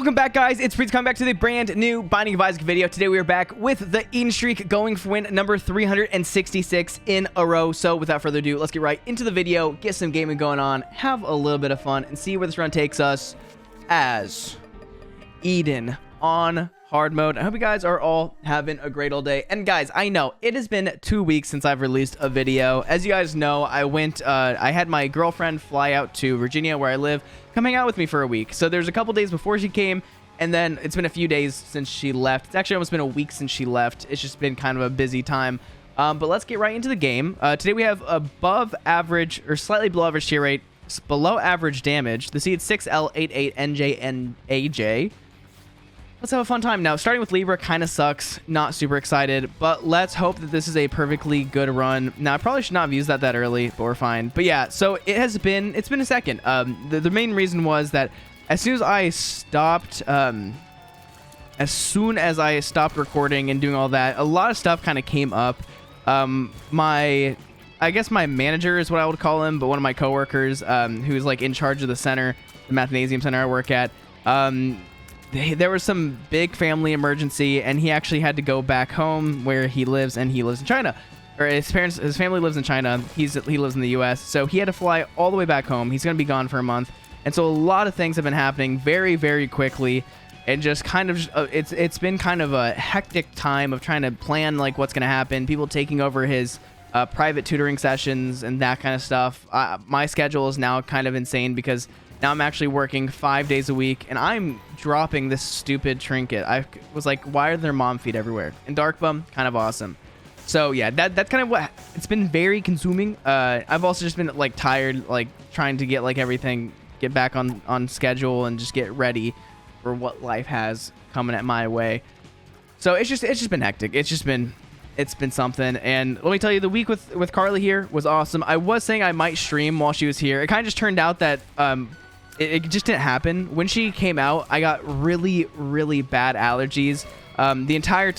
Welcome back, guys. It's Priets coming back to the brand new Binding of Isaac video. Today we are back with the Eden streak going for win number 366 in a row. So without further ado, let's get right into the video, get some gaming going on, have a little bit of fun, and see where this run takes us as Eden on hard mode. I hope you guys are all having a great old day. And guys, I know it has been 2 weeks since I've released a video. As you guys know, I had my girlfriend fly out to Virginia, where I live, come hang out with me for a week. So there's a couple days before she came, and then it's been a few days since she left. It's actually almost been a week since she left. It's just been kind of a busy time. But let's get right into the game. Today we have above average or slightly below average tier rate, below average damage. The seed 6L88 NJ and AJ. Let's have a fun time. Now, starting with Libra kind of sucks. Not super excited, but let's hope that this is a perfectly good run. Now, I probably should not have used that really, but we're fine. But yeah, so it's been a second. The main reason was that as soon as I stopped recording and doing all that, a lot of stuff kind of came up. I guess my manager is what I would call him, but one of my coworkers, who's like in charge of the center, the Mathnasium center I work at, there was some big family emergency, and he actually had to go back home where he lives, and he lives in China. Or his family lives in China. He lives in the US, so he had to fly all the way back home. He's going to be gone for a month. And so a lot of things have been happening very, very quickly, and just kind of it's been kind of a hectic time of trying to plan like what's going to happen. People taking over his private tutoring sessions and that kind of stuff. My schedule is now kind of insane because now I'm actually working 5 days a week, and I'm dropping this stupid trinket. I was like, why are there mom feet everywhere? And Dark Bum, kind of awesome. So yeah, that's kind of what it's been, very consuming. I've also just been like tired, like trying to get like everything, get back on schedule and just get ready for what life has coming at my way. So it's just been hectic. It's been something. And let me tell you, the week with Carly here was awesome. I was saying I might stream while she was here. It kind of just turned out that it just didn't happen. When she came out, I got really, really bad allergies. The entire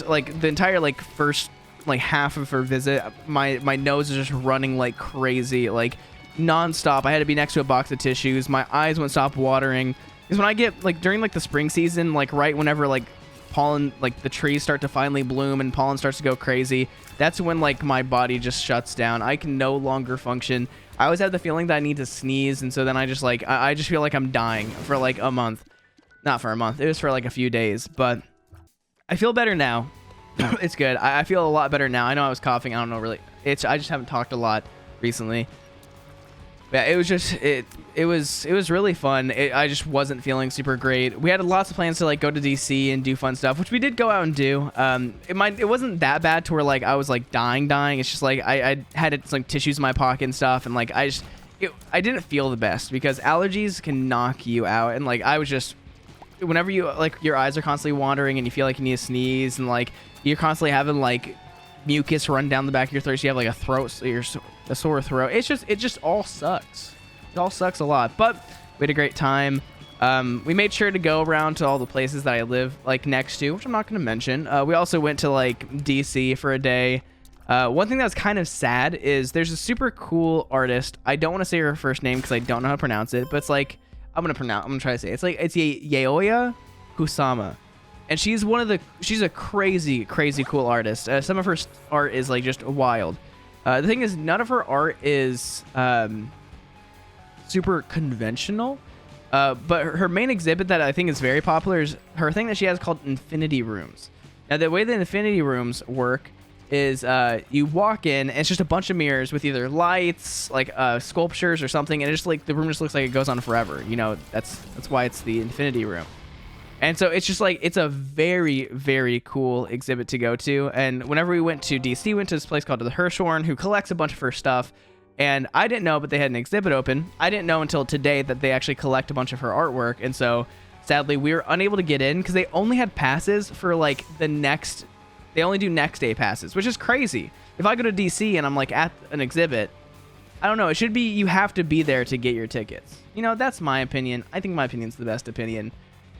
first half of her visit, my nose is just running like crazy, like nonstop. I had to be next to a box of tissues. My eyes wouldn't stop watering. Because when I get like during like the spring season, like right whenever like pollen, like the trees start to finally bloom and pollen starts to go crazy, that's when like my body just shuts down. I can no longer function. I always have the feeling that I need to sneeze, and so then I just feel like I'm dying for like a month. Not for a month, it was for like a few days, but I feel better now. It's good. I feel a lot better now. I know I was coughing, I don't know really, I just haven't talked a lot recently. Yeah, it was really fun. I just wasn't feeling super great. We had lots of plans to like go to DC and do fun stuff, which we did go out and do. It wasn't that bad to where like I was like dying. It's just like I had like tissues in my pocket and stuff, and like I didn't feel the best because allergies can knock you out. And like I was just, whenever you like your eyes are constantly wandering and you feel like you need to sneeze, and like you're constantly having like mucus run down the back of your throat, so you have like a sore throat. It just all sucks. It all sucks a lot, but we had a great time. We made sure to go around to all the places that I live like next to, which I'm not going to mention. We also went to like DC for a day. One thing that was kind of sad is there's a super cool artist. I don't want to say her first name because I don't know how to pronounce it, but it's like I'm gonna try to say it. It's Yaoya Kusama. And she's a crazy cool artist. Some of her art is like just wild. The thing is, none of her art is super conventional. But her main exhibit that I think is very popular is her thing that she has called Infinity Rooms. Now, the way the Infinity Rooms work is you walk in, and it's just a bunch of mirrors with either lights, like sculptures or something, and it just like the room just looks like it goes on forever. You know, that's why it's the Infinity Room. And so it's just like, it's a very, very cool exhibit to go to. And whenever we went to DC, we went to this place called the Hirshhorn, who collects a bunch of her stuff. And I didn't know, but they had an exhibit open. I didn't know until today that they actually collect a bunch of her artwork. And so sadly, we were unable to get in because they only had passes for like they only do next day passes, which is crazy. If I go to DC and I'm like at an exhibit, I don't know, it should be, you have to be there to get your tickets. You know, that's my opinion. I think my opinion's the best opinion,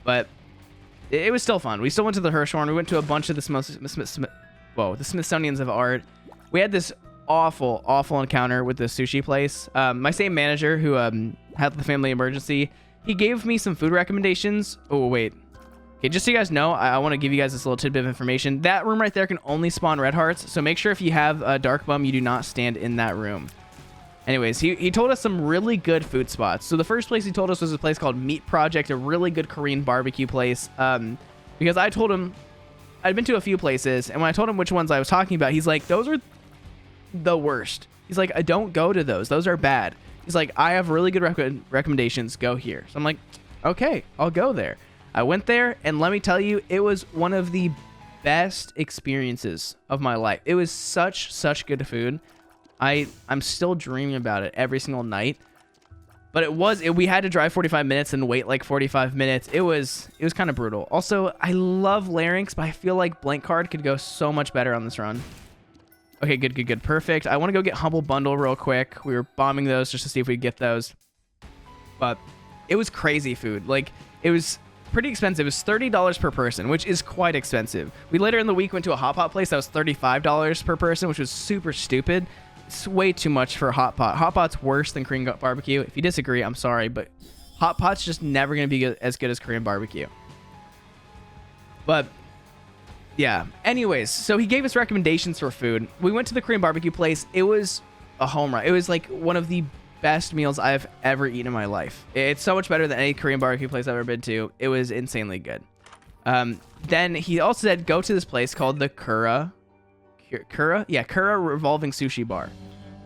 but it was still fun. We still went to the Hirshhorn. We went to a bunch of the Smithsonian's of art. We had this awful encounter with the sushi place. My same manager who had the family emergency, he gave me some food recommendations. Oh wait, Okay, just so you guys know, I want to give you guys this little tidbit of information. That room right there can only spawn red hearts, so make sure if you have a dark bum, you do not stand in that room. Anyways, he told us some really good food spots. So the first place he told us was a place called Meat Project, a really good Korean barbecue place. Because I told him I'd been to a few places, and when I told him which ones I was talking about, he's like, those are the worst. He's like, I don't go to those. Those are bad. He's like, I have really good recommendations. Go here. So I'm like, okay, I'll go there. I went there, and let me tell you, it was one of the best experiences of my life. It was such good food. I'm still dreaming about it every single night. But we had to drive 45 minutes and wait like 45 minutes. It was kind of brutal. Also, I love larynx, but I feel like blank card could go so much better on this run. Okay, good, perfect. I want to go get Humble Bundle real quick. We were bombing those just to see if we could get those. But it was crazy food. Like, it was pretty expensive. It was $30 per person, which is quite expensive. We later in the week went to a hot pot place that was $35 per person, which was super stupid. It's way too much for a hot pot. Hot pot's worse than Korean barbecue. If you disagree, I'm sorry, but hot pot's just never going to be as good as Korean barbecue. But yeah, anyways, so he gave us recommendations for food. We went to the Korean barbecue place. It was a home run. It was like one of the best meals I've ever eaten in my life. It's so much better than any Korean barbecue place I've ever been to. It was insanely good. Then he also said, go to this place called the Kura Revolving Sushi Bar.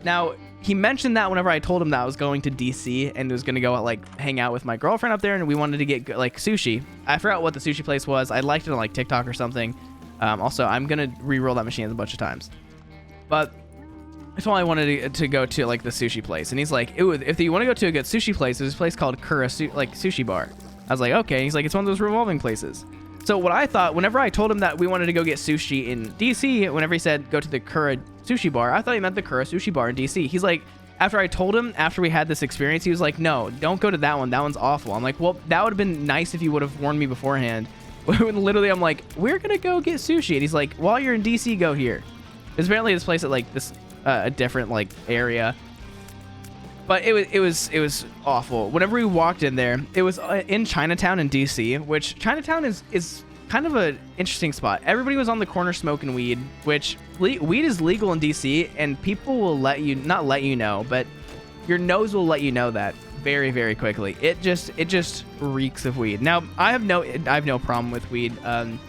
Now, he mentioned that whenever I told him that I was going to DC and was going to go like hang out with my girlfriend up there, and we wanted to get like sushi. I forgot what the sushi place was. I liked it on like TikTok or something. Also, I'm going to re-roll that machine a bunch of times. But that's why I wanted to go to like the sushi place. And he's like, if you want to go to a good sushi place, there's this place called Sushi Bar. I was like, okay. He's like, it's one of those revolving places. So what I thought, whenever I told him that we wanted to go get sushi in DC, whenever he said go to the Kura Sushi Bar, I thought he meant the Kura Sushi Bar in DC. He's like, after I told him, after we had this experience, he was like, no, don't go to that one. That one's awful. I'm like, well, that would have been nice if you would have warned me beforehand. Literally, I'm like, we're going to go get sushi. And he's like, while you're in DC, go here. There's apparently this place at like this, a different like area. But it was awful. Whenever we walked in there, it was in Chinatown in DC, which Chinatown is kind of an interesting spot. Everybody was on the corner smoking weed, which weed is legal in DC, and people will not let you know, but your nose will let you know that very, very quickly. It just reeks of weed. Now, I have no problem with weed. I'm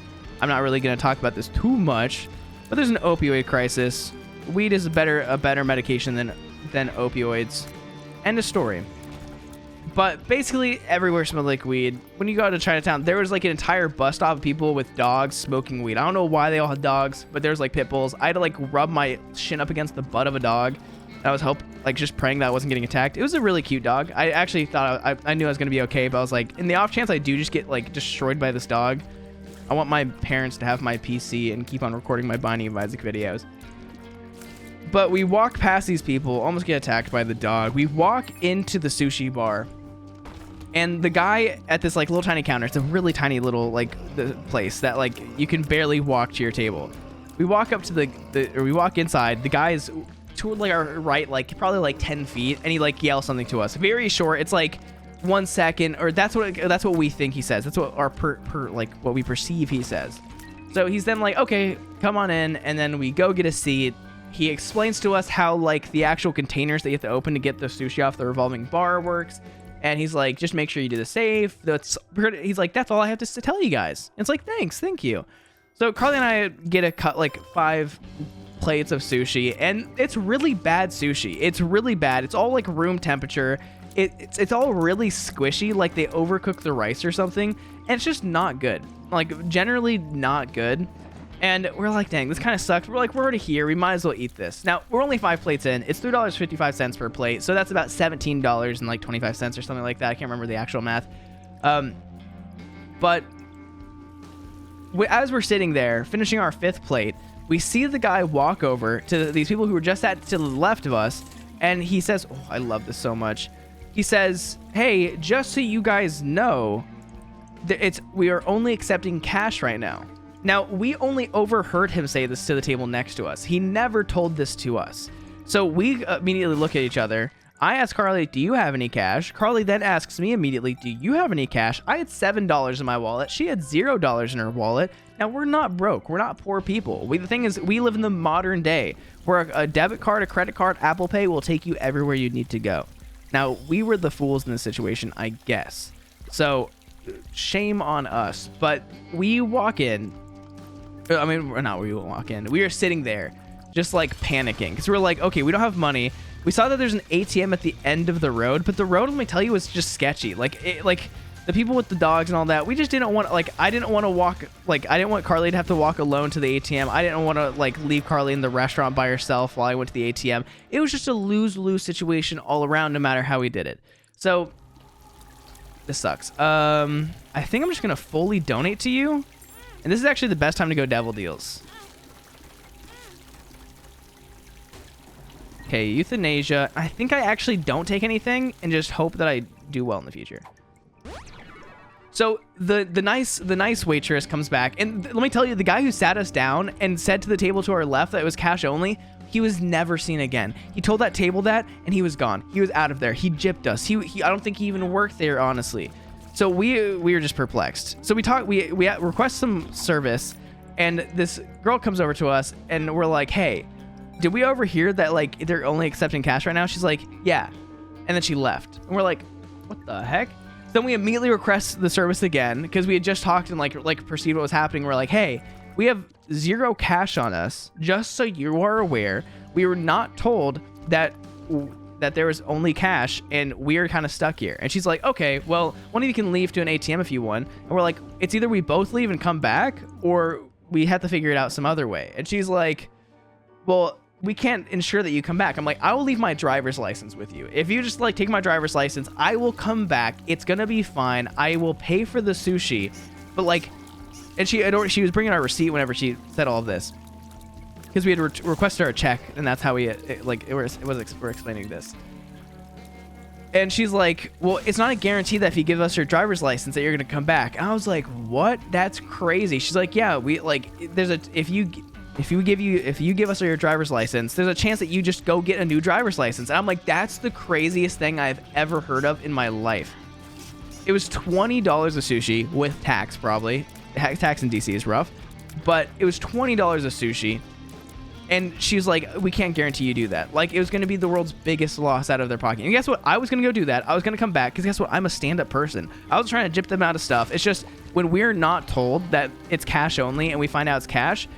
not really going to talk about this too much, but there's an opioid crisis. Weed is a better medication than opioids. End of story. But basically everywhere smelled like weed. When you go to Chinatown, there was like an entire bus stop of people with dogs smoking weed. I don't know why they all had dogs, but there's like pit bulls. I had to like rub my shin up against the butt of a dog. I was just praying that I wasn't getting attacked. It was a really cute dog. I actually thought I knew I was gonna be okay, but I was like, in the off chance I do just get like destroyed by this dog, I want my parents to have my PC and keep on recording my Binding of Isaac videos. But we walk past these people, almost get attacked by the dog. We walk into the sushi bar, and the guy at this like little tiny counter, it's a really tiny little like the place that like you can barely walk to your table. We walk up to we walk inside. The guy is toward like our right, like probably like 10 feet, and he like yells something to us. Very short. It's like 1 second, or that's what we think he says. That's what our like what we perceive he says. So he's then like, okay, come on in, and then we go get a seat. He explains to us how like the actual containers that you have to open to get the sushi off the revolving bar works. And he's like, just make sure you do the safe. He's like, that's all I have to tell you guys. And it's like, thank you. So Carly and I get a cut like 5 plates of sushi, and it's really bad sushi. It's really bad. It's all like room temperature. It's all really squishy, like they overcook the rice or something. And it's just not good. Like generally not good. And we're like, dang, this kind of sucks. We're like, we're already here. We might as well eat this. Now, we're only 5 plates in. It's $3.55 per plate. So that's about $17.25 or something like that. I can't remember the actual math. But as we're sitting there, finishing our 5th plate, we see the guy walk over to these people who were just to the left of us. And he says, oh, I love this so much. He says, hey, just so you guys know, we are only accepting cash right now. Now, we only overheard him say this to the table next to us. He never told this to us. So we immediately look at each other. I asked Carly, do you have any cash? Carly then asks me immediately, do you have any cash? I had $7 in my wallet. She had $0 in her wallet. Now, we're not broke. We're not poor people. The thing is, we live in the modern day where a debit card, a credit card, Apple Pay will take you everywhere you need to go. Now, we were the fools in this situation, I guess. So, shame on us. But we walk in. I mean, we walk in. We are sitting there just like panicking because we're like, okay, we don't have money. We saw that there's an ATM at the end of the road, but the road, let me tell you, was just sketchy. Like the people with the dogs and all that, we just didn't want, like, I didn't want to walk, like, I didn't want Carly to have to walk alone to the ATM. I didn't want to, like, leave Carly in the restaurant by herself while I went to the ATM. It was just a lose-lose situation all around, no matter how we did it. So, this sucks. I think I'm just going to fully donate to you. And this is actually the best time to go devil deals. Okay, euthanasia. I think I actually don't take anything and just hope that I do well in the future. So the nice waitress comes back, and let me tell you, the guy who sat us down and said to the table to our left that it was cash only, he was never seen again. He told that table that, and he was gone. He was out of there. He gypped us. I don't think he even worked there, honestly. So we were just perplexed. So we request some service, and this girl comes over to us, and we're like, hey, did we overhear that, like, they're only accepting cash right now? She's like, yeah. And then she left. And we're like, what the heck? Then we immediately request the service again because we had just talked and like perceived what was happening. We're like, hey, we have 0 cash on us. Just so you are aware, we were not told that there was only cash, and we're kind of stuck here. And she's like, okay, well, one of you can leave to an ATM if you want. And we're like, it's either we both leave and come back, or we have to figure it out some other way. And she's like, well, we can't ensure that you come back. I'm like, I will leave my driver's license with you. If you just like take my driver's license, I will come back. It's gonna be fine. I will pay for the sushi. But like, and she was bringing our receipt whenever she said all of this, because we had requested our check, and that's how we're explaining this. And she's like, well, it's not a guarantee that if you give us your driver's license that you're gonna come back. And I was like, what? That's crazy. She's like, yeah, we like, if you give us your driver's license, there's a chance that you just go get a new driver's license. And I'm like, that's the craziest thing I've ever heard of in my life. It was $20 of sushi with tax, probably. Tax in DC is rough, but it was $20 of sushi. And she's like, we can't guarantee you do that. Like, it was going to be the world's biggest loss out of their pocket. And guess what? I was going to go do that. I was going to come back because guess what? I'm a stand-up person. I was trying to jip them out of stuff. It's just when we're not told that it's cash only and we find out it's cash,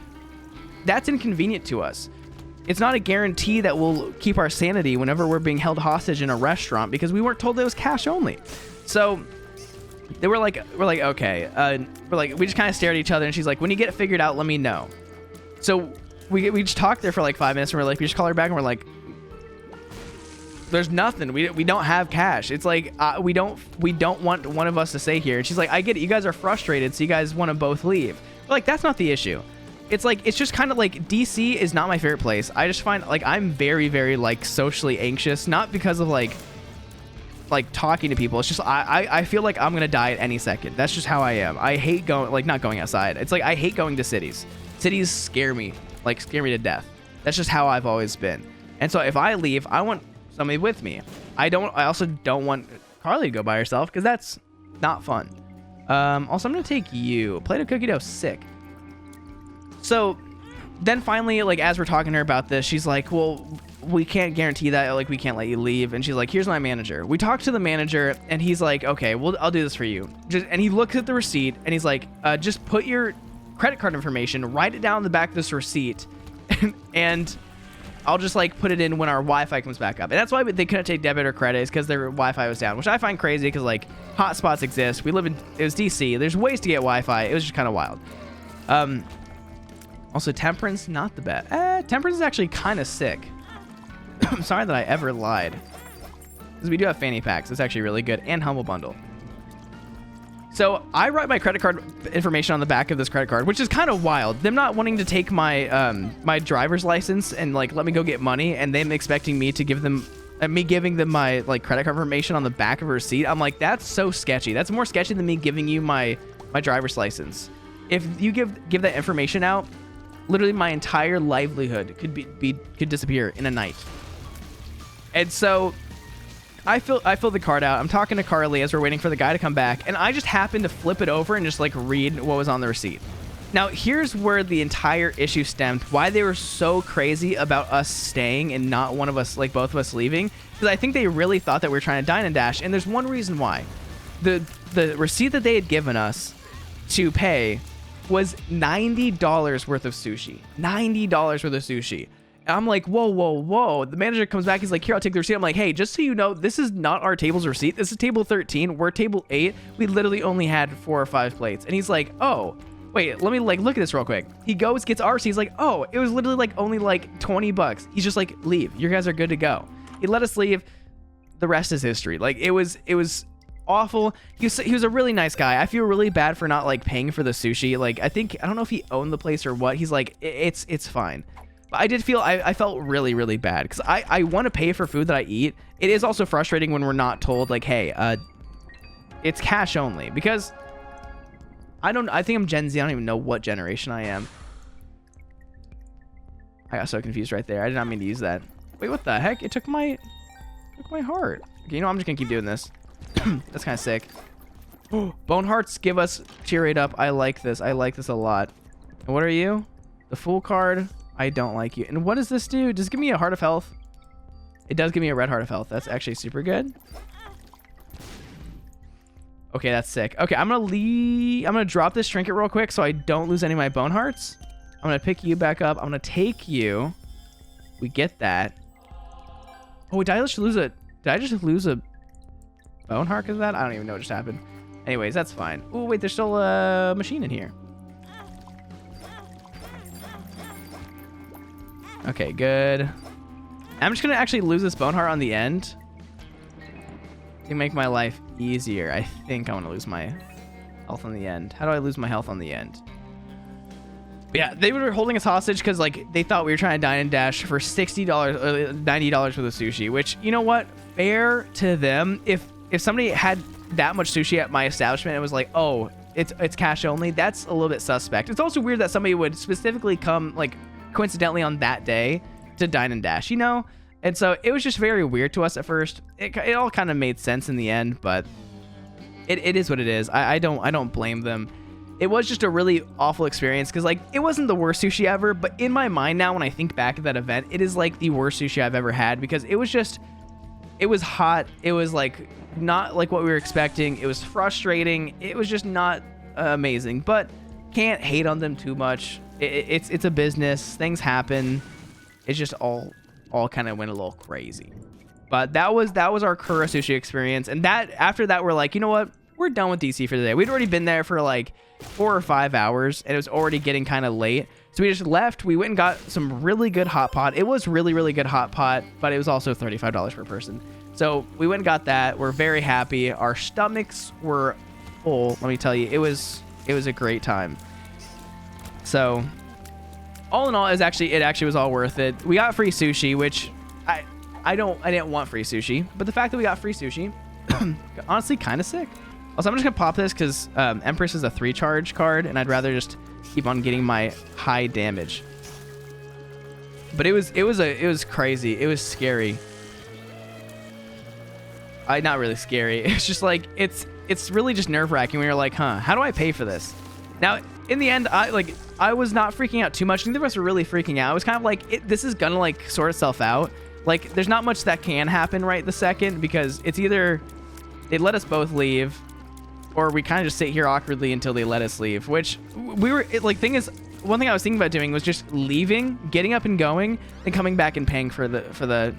that's inconvenient to us. It's not a guarantee that we'll keep our sanity whenever we're being held hostage in a restaurant because we weren't told it was cash only. So they were like, okay. We just kind of stared at each other, and she's like, when you get it figured out, let me know. So we just talked there for like 5 minutes, and we're like, we just call her back, and we're like, there's nothing. We don't have cash. It's like, we don't want one of us to stay here. And she's like, I get it. You guys are frustrated, so you guys want to both leave. But like, that's not the issue. It's like, it's just kind of like, DC is not my favorite place. I just find like I'm very, very like socially anxious, not because of like talking to people. It's just I feel like I'm gonna die at any second. That's just how I am. I hate not going outside. It's like I hate going to cities. Cities scare me to death. That's just how I've always been. And so if I leave, I want somebody with me. I also don't want Carly to go by herself because that's not fun. Also, I'm gonna take you. A plate of cookie dough, sick. So then finally, like, as we're talking to her about this, she's like, well, we can't guarantee that, like, we can't let you leave. And she's like, here's my manager. We talked to the manager, and he's like, okay, well, I'll do this for you. And he looks at the receipt, and he's like, just put your credit card information, write it down on the back of this receipt, and I'll just, like, put it in when our Wi-Fi comes back up. And that's why they couldn't take debit or credit, is because their Wi-Fi was down, which I find crazy because, like, hotspots exist. It was DC. There's ways to get Wi-Fi. It was just kind of wild. Also, temperance, not the best. Temperance is actually kind of sick. I'm sorry that I ever lied. Because we do have fanny packs. It's actually really good. And Humble Bundle. So I write my credit card information on the back of this credit card, which is kind of wild. Them not wanting to take my my driver's license and like let me go get money, and them expecting me to give them, me giving them my like credit card information on the back of a receipt. I'm like, that's so sketchy. That's more sketchy than me giving you my driver's license. If you give that information out, literally my entire livelihood could disappear in a night. And so I filled the cart out. I'm talking to Carly as we're waiting for the guy to come back, and I just happened to flip it over and just like read what was on the receipt. Now, here's where the entire issue stemmed, why they were so crazy about us staying and not one of us, like both of us leaving, because I think they really thought that we were trying to dine and dash, and there's one reason why. The receipt that they had given us to pay was $90 worth of sushi. $90 worth of sushi. And I'm like, whoa, whoa, whoa. The manager comes back. He's like, here, I'll take the receipt. I'm like, hey, just so you know, this is not our table's receipt. This is table 13. We're table 8. We literally only had 4 or 5 plates. And he's like, oh, wait, let me like look at this real quick. He goes, gets our receipt. He's like, oh, it was literally like only like 20 bucks. He's just like, leave. You guys are good to go. He let us leave. The rest is history. Like it was awful. He was a really nice guy. I feel really bad for not like paying for the sushi. Like I don't know if he owned the place or what. He's like, it's fine. But I felt really, really bad because I want to pay for food that I eat. It is also frustrating when we're not told like, hey, it's cash only, because I think I'm Gen Z. I don't even know what generation I am. I got so confused right there. I did not mean to use that. Wait, what the heck? It took my heart. Okay, you know, I'm just gonna keep doing this. That's kind of sick. Bone hearts give us tier 8 up. I like this. I like this a lot. And what are you? The Fool card. I don't like you. And what does this do? Does it give me a heart of health? It does give me a red heart of health. That's actually super good. Okay, that's sick. Okay, I'm gonna drop this trinket real quick so I don't lose any of my bone hearts. I'm gonna pick you back up. I'm gonna take you. We get that. Oh, did I just lose a bone heart because of that? I don't even know what just happened. Anyways, that's fine. Oh, wait, there's still a machine in here. Okay, good. I'm just gonna actually lose this bone heart on the end to make my life easier. I think I want to lose my health on the end. How do I lose my health on the end? But yeah, they were holding us hostage because like they thought we were trying to dine and dash for $60, $90 for the sushi. Which, you know what? Fair to them. If somebody had that much sushi at my establishment and was like, oh, it's cash only, that's a little bit suspect. It's also weird that somebody would specifically come like coincidentally on that day to dine and dash, you know? And so it was just very weird to us at first. It all kind of made sense in the end, but it is what it is. I don't blame them. It was just a really awful experience because like it wasn't the worst sushi ever, but in my mind now when I think back at that event, it is like the worst sushi I've ever had because it was hot. It was like not like what we were expecting. It was frustrating. It was just not amazing, but can't hate on them too much. It's a business. Things happen. It's just all kind of went a little crazy. But that was our Kura sushi experience. And that after that, we're like, you know what? We're done with DC for the day. We'd already been there for like 4 or 5 hours, and it was already getting kind of late. So we just left. We went and got some really good hot pot. It was really, really good hot pot, but it was also $35 per person. So we went and got that. We're very happy. Our stomachs were full. Let me tell you, it was a great time. So all in all, it actually was all worth it. We got free sushi, which I didn't want free sushi, but the fact that we got free sushi, honestly, kind of sick. Also, I'm just gonna pop this because Empress is a 3 charge card, and I'd rather just keep on getting my high damage. But it was crazy. It was scary. Not really scary. It's just like it's really just nerve wracking when you're like, huh, how do I pay for this? Now, in the end, I was not freaking out too much. Neither of us were really freaking out. It was kind of like this is gonna like sort itself out. Like there's not much that can happen right the second because it's either they let us both leave, or we kind of just sit here awkwardly until they let us leave. Which we were thing is, one thing I was thinking about doing was just leaving, getting up and going, and coming back and paying for the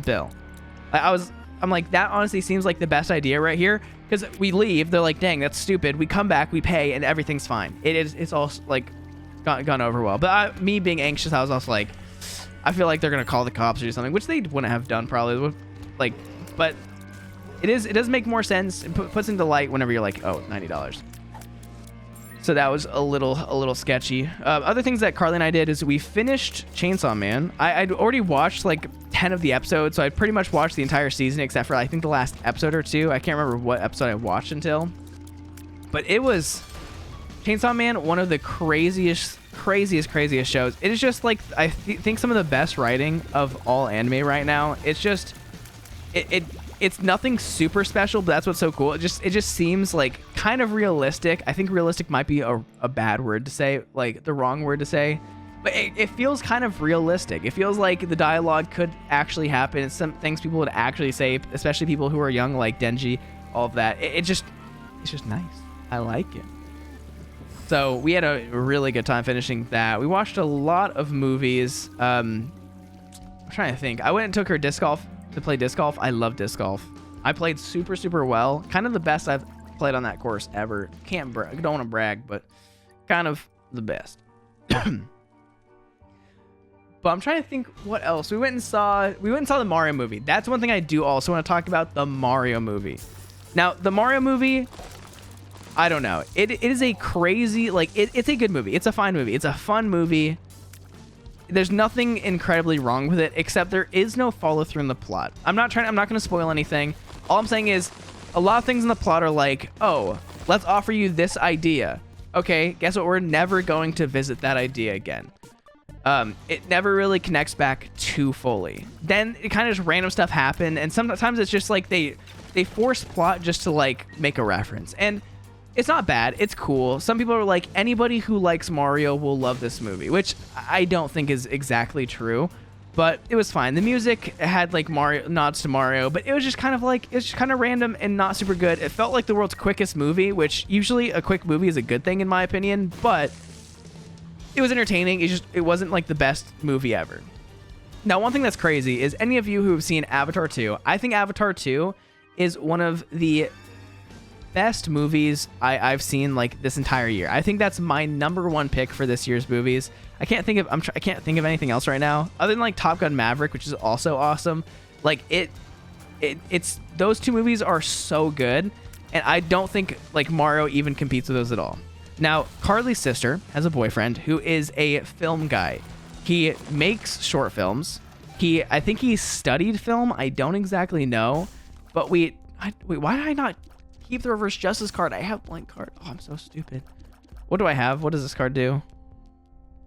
bill. I'm like, that honestly seems like the best idea right here, because we leave, they're like, dang, that's stupid. We come back, we pay, and everything's fine. It's all like gone over well. But me being anxious, I was also like, I feel like they're gonna call the cops or do something, which they wouldn't have done probably. Like, but it does make more sense. It puts into light whenever you're like, oh, $90. So that was a little sketchy. Other things that Carly and I did is we finished Chainsaw Man. I'd already watched like 10 of the episodes, so I pretty much watched the entire season except for I think the last episode or two. I can't remember what episode I watched until. But it was Chainsaw Man, one of the craziest shows. It is just like I think some of the best writing of all anime right now. It's just it's nothing super special, but that's what's so cool. It just seems like kind of realistic. I think realistic might be a bad word to say, like the wrong word to say, but it feels kind of realistic. It feels like the dialogue could actually happen. It's some things people would actually say, especially people who are young, like Denji, all of that. It's just nice. I like it. So we had a really good time finishing that. We watched a lot of movies. I'm trying to think. I went and took her disc golf to play disc golf. I love disc golf. I played super, super well. Kind of the best I've played on that course ever. Don't want to brag, but kind of the best. But I'm trying to think what else. We went and saw the Mario movie. That's one thing I do also want to talk about, the Mario movie. Now, the Mario movie, I don't know. It is a crazy, like, it's a good movie. It's a fine movie. It's a fun movie. There's nothing incredibly wrong with it, except there is no follow through in the plot. I'm not going to spoil anything. All I'm saying is a lot of things in the plot are like, oh, let's offer you this idea. Okay, guess what? We're never going to visit that idea again. It never really connects back too fully. Then it kind of just random stuff happen, and sometimes it's just like they force plot just to like make a reference. And it's not bad. It's cool. Some people are like, anybody who likes Mario will love this movie, which I don't think is exactly true, but it was fine. The music had like Mario nods to Mario, but it was just kind of like, it's just kind of random and not super good. It felt like the world's quickest movie, which usually a quick movie is a good thing in my opinion, but it was entertaining. It wasn't like the best movie ever. Now, one thing that's crazy is any of you who have seen Avatar 2, I think Avatar 2 is one of the best movies I've seen like this entire year. I think that's my #1 pick for this year's movies. I can't think of anything else right now other than like Top Gun Maverick, which is also awesome. Like it's those two movies are so good, and I don't think like Mario even competes with those at all. Now, Carly's sister has a boyfriend who is a film guy. He makes short films. I think he studied film. I don't exactly know, but wait, why did I not keep the reverse justice card? I have blank card. Oh, I'm so stupid. What do I have? What does this card do?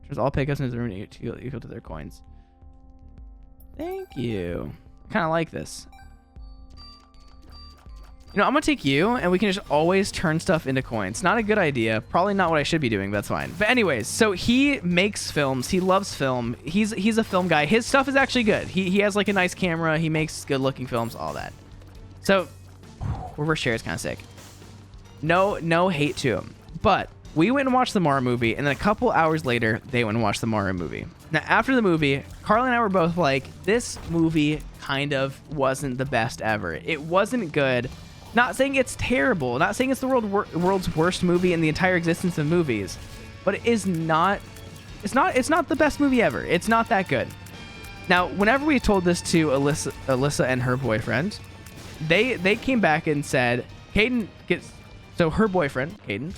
There's all pickups in the room equal to their coins. Thank you. I kind of like this. You know, I'm going to take you, and we can just always turn stuff into coins. Not a good idea. Probably not what I should be doing, but that's fine. But anyways, so he makes films. He loves film. He's a film guy. His stuff is actually good. He has, like, a nice camera. He makes good-looking films, all that. So, reverse chair is kind of sick. No hate to him. But we went and watched the Mario movie, and then a couple hours later, they went and watched the Mario movie. Now, after the movie, Carly and I were both like, this movie kind of wasn't the best ever. It wasn't good. Not saying it's terrible, not saying it's the world's worst movie in the entire existence of movies, but it is not. It's not the best movie ever. It's not that good. Now, whenever we told this to Alyssa and her boyfriend, they came back and said, so her boyfriend, Caden,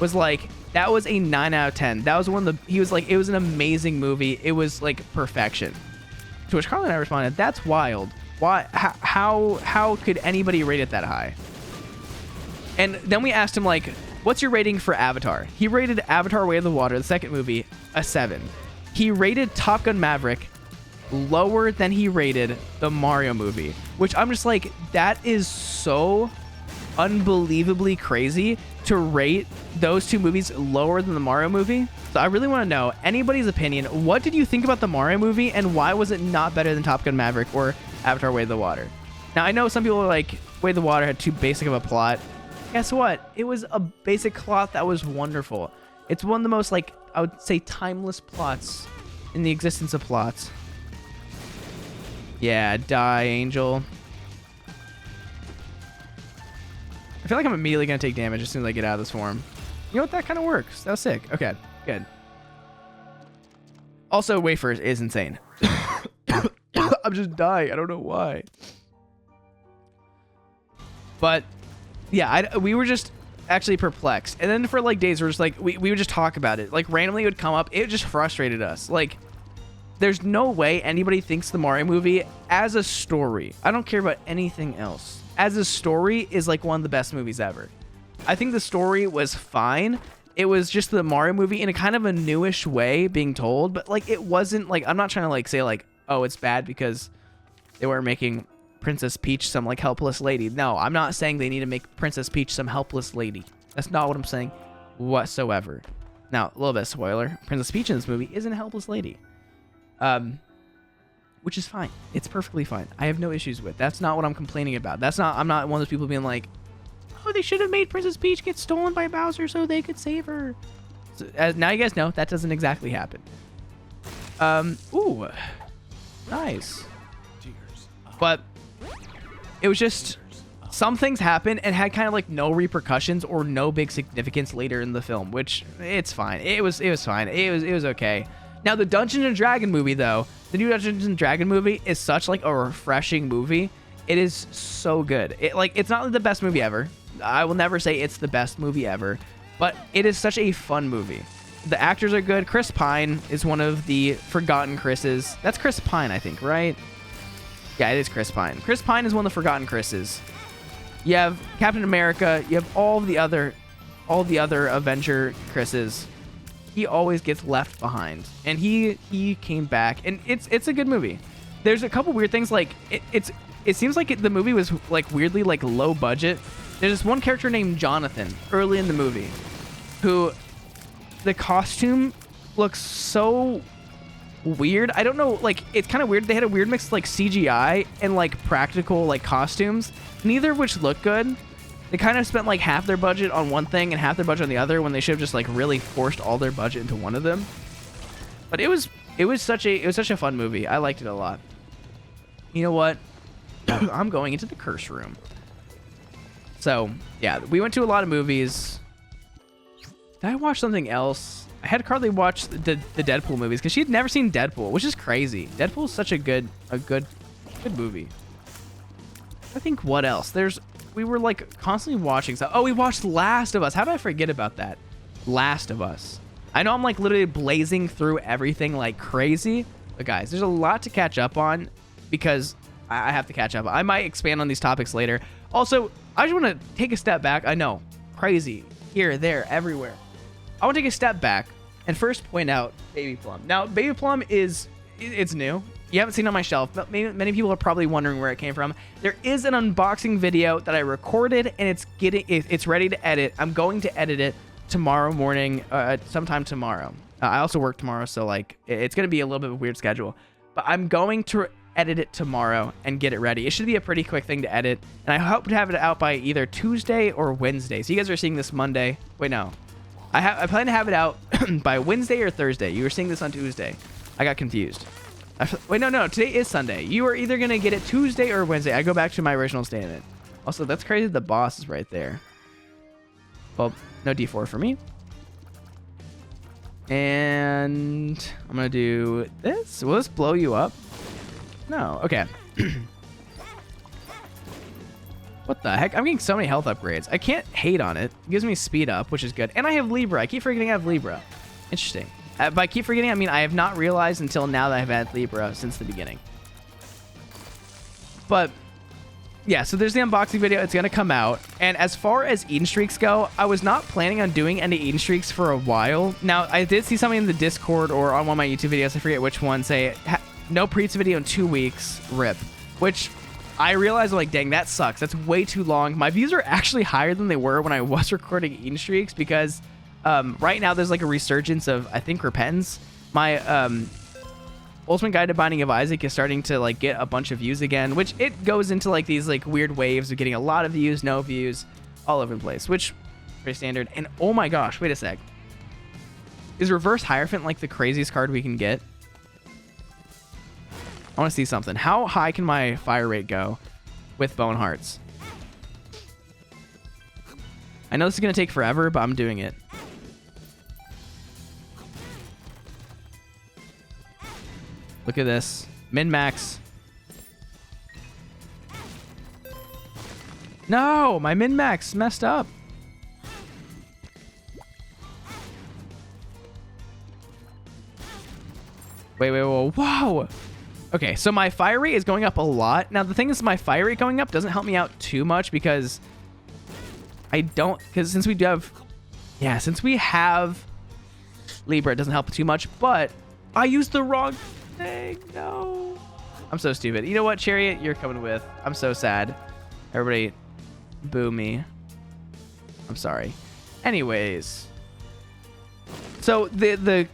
was like, that was a 9 out of 10. That was he was like, it was an amazing movie. It was like perfection. To which Carly and I responded, that's wild. Why? How could anybody rate it that high? And then we asked him, like, what's your rating for Avatar? He rated Avatar Way of the Water, the second movie, a 7. He rated Top Gun Maverick lower than he rated the Mario movie, which I'm just like, that is so unbelievably crazy to rate those two movies lower than the Mario movie. So I really want to know anybody's opinion. What did you think about the Mario movie, and why was it not better than Top Gun Maverick or Avatar Way of the Water? Now, I know some people are like, Way of the Water had too basic of a plot. Guess what? It was a basic plot that was wonderful. It's one of the most, like, I would say, timeless plots in the existence of plots. Yeah, die, Angel. I feel like I'm immediately going to take damage as soon as I get out of this form. You know what? That kind of works. That was sick. Okay, good. Also, wafers is insane. I'm just dying. I don't know why. But, yeah, we were just actually perplexed. And then for, like, days, we're just like, we would just talk about it. Like, randomly it would come up. It just frustrated us. Like, there's no way anybody thinks the Mario movie as a story, I don't care about anything else, as a story is like one of the best movies ever. I think the story was fine. It was just the Mario movie in a kind of a newish way being told, but like it wasn't like, I'm not trying to like say like, oh, it's bad because they weren't making Princess Peach some like helpless lady. No, I'm not saying they need to make Princess Peach some helpless lady. That's not what I'm saying whatsoever. Now, a little bit of spoiler. Princess Peach in this movie isn't a helpless lady. Which is fine. It's perfectly fine. I have no issues with. That's not what I'm complaining about. I'm not one of those people being like, oh, they should have made Princess Peach get stolen by Bowser so they could save her. So, now you guys know that doesn't exactly happen. Ooh. Nice. But it was just some things happened and had kind of like no repercussions or no big significance later in the film, which it's fine. It was fine. It was okay. Now the Dungeons and Dragon movie though, the new Dungeons and Dragon movie is such like a refreshing movie. It is so good. It's not the best movie ever. I will never say it's the best movie ever, but it is such a fun movie. The actors are good. Chris Pine is one of the forgotten Chris's. That's Chris Pine, I think, right? Yeah, it is Chris Pine. Chris Pine is one of the forgotten Chris's. You have Captain America. You have all the other Avenger Chris's. He always gets left behind, and he came back, and it's a good movie. There's a couple weird things, like it seems like the movie was like weirdly like low budget. There's this one character named Jonathan early in the movie, who the costume looks so weird. I don't know, like it's kind of weird. They had a weird mix of like CGI and like practical like costumes, neither of which look good. They kind of spent like half their budget on one thing and half their budget on the other when they should have just like really forced all their budget into one of them. But it was such a fun movie. I liked it a lot. You know what? I'm going into the curse room. So yeah, we went to a lot of movies. Did I watch something else? I had Carly watch the Deadpool movies because she had never seen Deadpool, which is crazy. Deadpool is such a good movie. I think what else? We were like constantly watching stuff. Oh, we watched Last of Us. How did I forget about that? Last of Us. I know I'm like literally blazing through everything like crazy, but guys, there's a lot to catch up on because I have to catch up. I might expand on these topics later. Also, I just want to take a step back. I know, crazy, here, there, everywhere. I want to take a step back and first point out Baby Plum. Now, Baby Plum it's new. You haven't seen it on my shelf, but many people are probably wondering where it came from. There is an unboxing video that I recorded, and it's ready to edit. I'm going to edit it tomorrow morning, sometime tomorrow. I also work tomorrow, so like it's gonna be a little bit of a weird schedule, but I'm going to edit it tomorrow and get it ready. It should be a pretty quick thing to edit, and I hope to have it out by either Tuesday or Wednesday. So you guys are seeing this Monday. Wait, no, I plan to have it out by Wednesday or Thursday. You were seeing this on Tuesday. I got confused. Wait, no, today is Sunday. You are either going to get it Tuesday or Wednesday. I go back to my original statement. Also, that's crazy. The boss is right there. Well, no D4 for me. And I'm going to do this. Will this blow you up? No. Okay. What the heck? I'm getting so many health upgrades. I can't hate on it. It gives me speed up, which is good. And I have Libra. I keep forgetting I have Libra. Interesting. By keep forgetting, I mean I have not realized until now that I've had Libra since the beginning. But yeah, so there's the unboxing video. It's going to come out. And as far as eating streaks go, I was not planning on doing any eating streaks for a while. Now, I did see something in the Discord or on one of my YouTube videos, I forget which one, say, no Priets video in 2 weeks, rip. Which I realized, like, dang, that sucks. That's way too long. My views are actually higher than they were when I was recording eating streaks because right now there's like a resurgence of, I think, repentance. My Ultimate Guide to Binding of Isaac is starting to like get a bunch of views again, which it goes into like these like weird waves of getting a lot of views, no views, all over the place, which pretty standard. And oh my gosh, wait a sec. Is Reverse Hierophant like the craziest card we can get? I want to see something. How high can my fire rate go with Bone Hearts? I know this is going to take forever, but I'm doing it. Look at this. Min-max. No! My min-max messed up. Wait, whoa. Okay, so my fire rate is going up a lot. Now, the thing is, my fire rate going up doesn't help me out too much because since we have Libra, it doesn't help too much, but I used the wrong thing. No. I'm so stupid. You know what, Chariot? You're coming with. I'm so sad. Everybody boo me. I'm sorry. Anyways. So the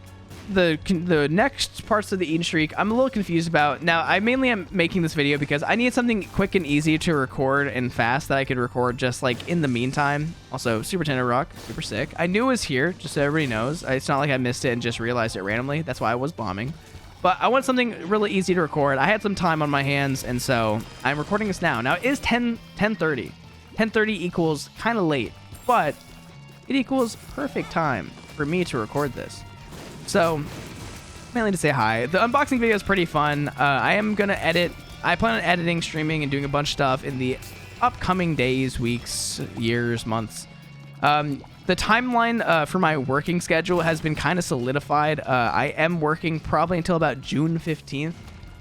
next parts of the eating streak, I'm a little confused about. Now, I mainly am making this video because I need something quick and easy to record and fast that I could record just like in the meantime. Also, Super Tender Rock, super sick. I knew it was here, just so everybody knows. It's not like I missed it and just realized it randomly. That's why I was bombing. But I want something really easy to record. I had some time on my hands, and so I'm recording this now. Now, it is 10:30. 10:30 equals kind of late, but it equals perfect time for me to record this. So, mainly to say hi. The unboxing video is pretty fun. I am going to edit. I plan on editing, streaming, and doing a bunch of stuff in the upcoming days, weeks, years, months. The timeline for my working schedule has been kind of solidified. I am working probably until about June 15th.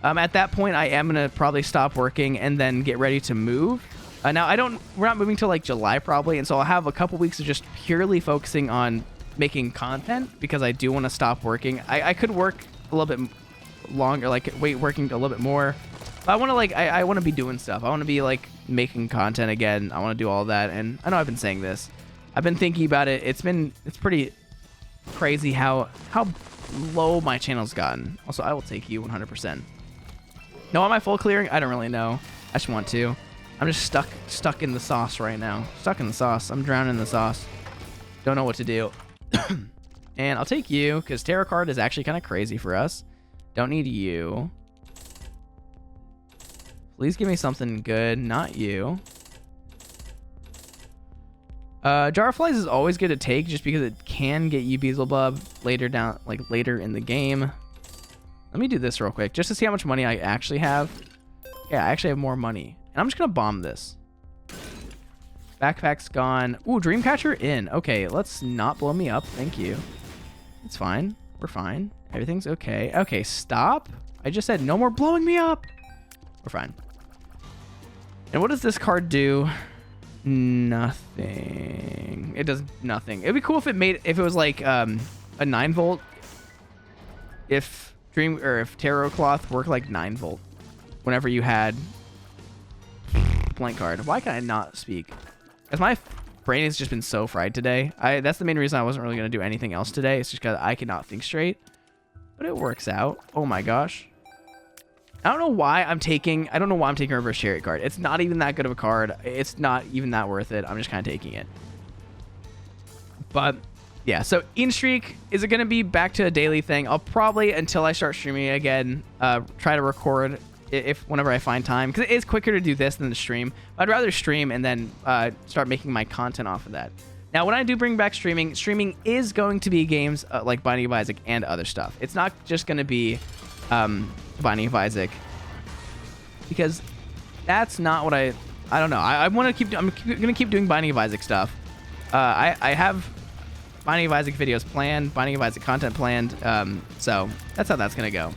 At that point, I am going to probably stop working and then get ready to move. Now, we're not moving till like July probably, and so I'll have a couple weeks of just purely focusing on making content because I do want to stop working. I could work a little bit longer, like working a little bit more. But I want to I want to be doing stuff. I want to be like making content again. I want to do all that, and I know I've been saying this. I've been thinking about it. It's pretty crazy how low my channel's gotten. Also, I will take you 100%. No, am I full clearing? I don't really know. I just want to. I'm just stuck in the sauce right now. Stuck in the sauce. I'm drowning in the sauce. Don't know what to do. And I'll take you because tarot card is actually kind of crazy for us. Don't need you. Please give me something good. Not you. Jar of Flies is always good to take just because it can get you Beelzebub later in the game. Let me do this real quick just to see how much money I actually have. Yeah, I actually have more money. And I'm just going to bomb this. Backpack's gone. Ooh, Dreamcatcher in. Okay, let's not blow me up. Thank you. It's fine. We're fine. Everything's okay. Okay, stop. I just said no more blowing me up. We're fine. And what does this card do? Nothing. It does nothing. It'd be cool if it was like a 9-volt. If Tarot Cloth worked like 9-volt. Whenever you had blank card. Why can I not speak? Because my brain has just been so fried today. That's the main reason I wasn't really going to do anything else today. It's just because I cannot think straight. But it works out. Oh my gosh. I don't know why I'm taking Reverse Chariot card. It's not even that good of a card. It's not even that worth it. I'm just kind of taking it. But yeah, so InStreak, is it going to be back to a daily thing? I'll probably, until I start streaming again, try to record whenever I find time, because it is quicker to do this than to stream. I'd rather stream and then start making my content off of that. Now, when I do bring back streaming is going to be games like Binding of Isaac and other stuff. It's not just going to be Binding of Isaac, because that's not what I don't know. I'm going to keep doing Binding of Isaac stuff. I have Binding of Isaac videos planned, Binding of Isaac content planned, so that's how that's going to go.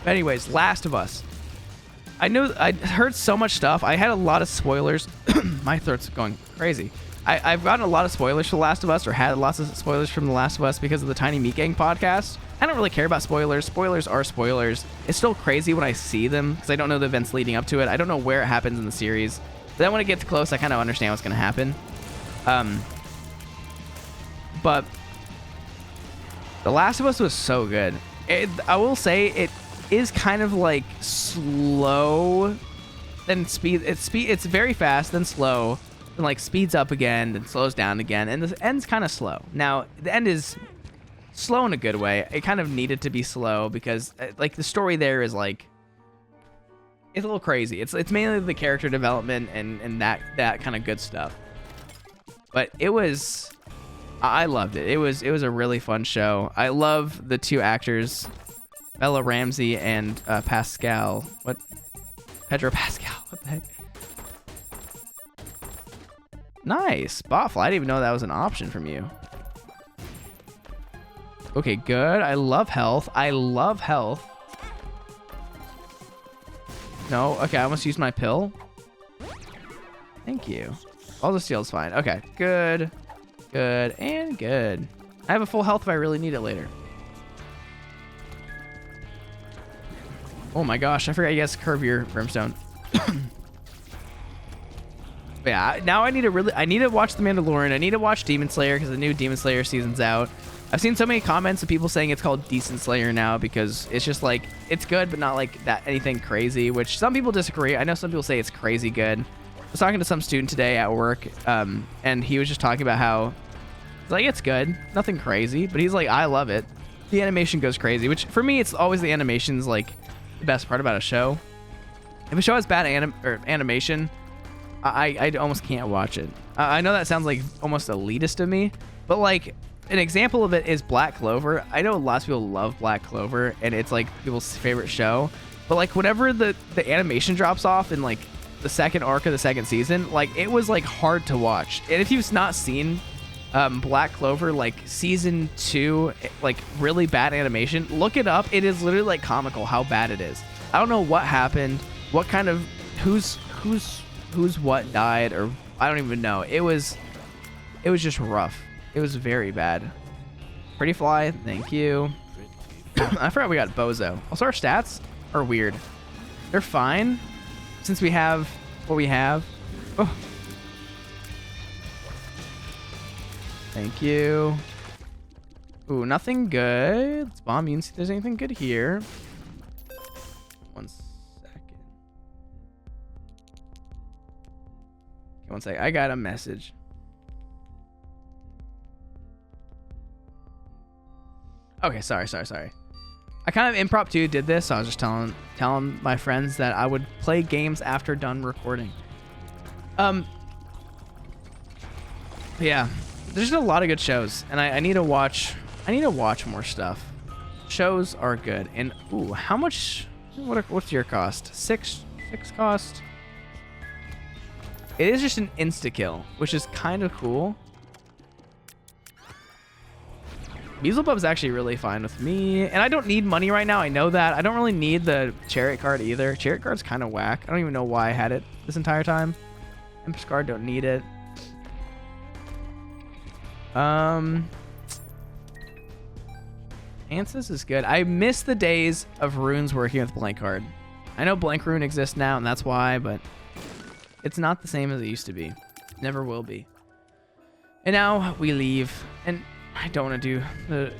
But anyways, Last of Us. I heard so much stuff. I had a lot of spoilers. My throat's going crazy. I've gotten a lot of spoilers for The Last of Us, or had lots of spoilers from The Last of Us because of the Tiny Meat Gang podcast. I don't really care about spoilers. Spoilers are spoilers. It's still crazy when I see them because I don't know the events leading up to it. I don't know where it happens in the series. But then when it gets close, I kind of understand what's going to happen. But The Last of Us was so good. I will say it is kind of like slow, then speed. It's very fast, then slow. And like speeds up again, then slows down again, and the end's kind of slow. Now the end is slow in a good way. It kind of needed to be slow because like the story there is like, it's a little crazy. It's mainly the character development and that kind of good stuff. But I loved it. It was a really fun show. I love the two actors, Bella Ramsey and Pedro Pascal. What the heck? Nice. Botfly. I didn't even know that was an option from you. Okay, good. I love health. No. Okay, I almost used my pill. Thank you. All the steel's fine. Okay, good. Good and good. I have a full health if I really need it later. Oh my gosh, I forgot you guys curve your brimstone. Yeah, now I need to watch The Mandalorian. I need to watch Demon Slayer because the new Demon Slayer season's out. I've seen so many comments of people saying it's called Decent Slayer now because it's just like, it's good, but not like that anything crazy, which some people disagree. I know some people say it's crazy good. I was talking to some student today at work, and he was just talking about how, like, it's good, nothing crazy, but he's like, I love it. The animation goes crazy, which for me, it's always the animation's like the best part about a show. If a show has bad animation, I almost can't watch it. I know that sounds like almost elitist of me, but like an example of it is Black Clover. I know lots of people love Black Clover and it's like people's favorite show, but like whenever the animation drops off in like the second arc of the second season, like it was like hard to watch. And if you've not seen Black Clover, like season 2, like really bad animation, look it up. It is literally like comical how bad it is. I don't know what happened, what kind of who's what died, or I don't even know. It was just rough. It was very bad. Pretty Fly, thank you. I forgot we got Bozo. Also, our stats are weird. They're fine since we have what we have. Oh. Thank you. Ooh, nothing good. Let's bomb you and see if there's anything good here. 1 second. Okay, 1 second. I got a message. Okay, sorry. I kind of impromptu did this, so I was just telling my friends that I would play games after done recording. Yeah, there's just a lot of good shows, and I need to watch more stuff. Shows are good, and ooh, how much? What's your cost? Six cost. It is just an insta kill, which is kind of cool. Beelzebub's actually really fine with me, and I don't need money right now. I know that. I don't really need the Chariot card either. Chariot card's kind of whack. I don't even know why I had it this entire time. Empress card, don't need it. Ansys is good. I miss the days of runes working with blank card. I know blank rune exists now, and that's why, but it's not the same as it used to be. Never will be. And now we leave, and I don't want to do the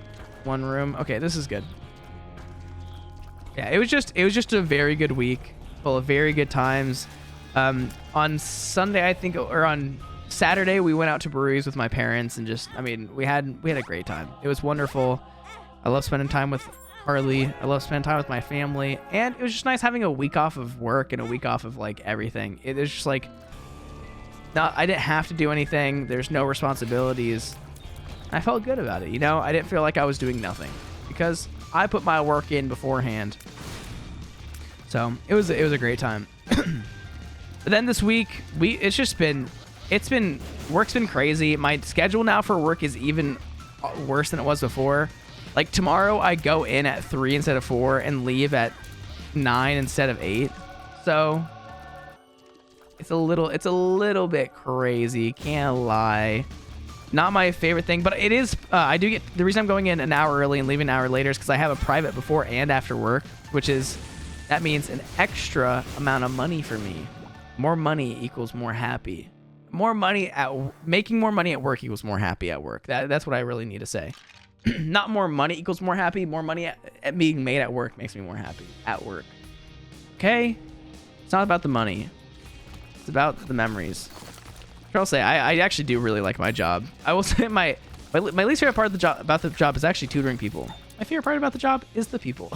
one room. Okay, this is good. Yeah, it was just a very good week, full of very good times. On Sunday, I think, or on Saturday, we went out to breweries with my parents, and just, I mean, we had a great time. It was wonderful. I love spending time with Harley. I love spending time with my family, and it was just nice having a week off of work and a week off of like everything. It was just like, I didn't have to do anything. There's no responsibilities. I felt good about it, you know? I didn't feel like I was doing nothing because I put my work in beforehand. So it was a great time. But then this week, work's been crazy. My schedule now for work is even worse than it was before. Like tomorrow I go in at 3 instead of 4 and leave at 9 instead of 8. So it's a little bit crazy, can't lie. Not my favorite thing, but it is. I do get the reason I'm going in an hour early and leaving an hour later is because I have a private before and after work, that means an extra amount of money for me. More money equals more happy. Making more money at work equals more happy at work. That's what I really need to say. Not more money equals more happy. More money at being made at work makes me more happy at work. Okay, it's not about the money. It's about the memories. I'll say I actually do really like my job. I will say my least favorite part of the job is actually tutoring people. My favorite part about the job is the people,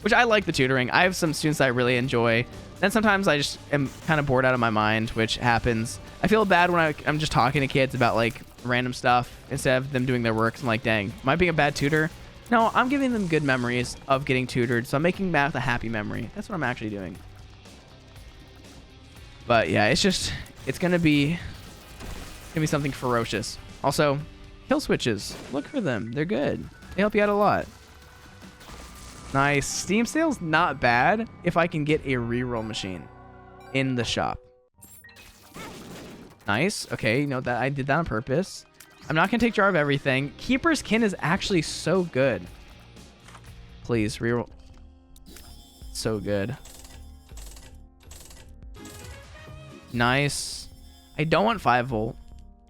which I like the tutoring. I have some students that I really enjoy. Then sometimes I just am kind of bored out of my mind, which happens. I feel bad when I'm just talking to kids about like random stuff instead of them doing their work. So I'm like, dang, am I being a bad tutor? No, I'm giving them good memories of getting tutored. So I'm making math a happy memory. That's what I'm actually doing. But yeah, it's gonna be something ferocious. Also, kill switches. Look for them. They're good. They help you out a lot. Nice. Steam sale's not bad if I can get a reroll machine in the shop. Nice. Okay, you know that I did that on purpose. I'm not gonna take jar of everything. Keeper's Kin is actually so good. Please reroll. so good. Nice. I don't want 5 volt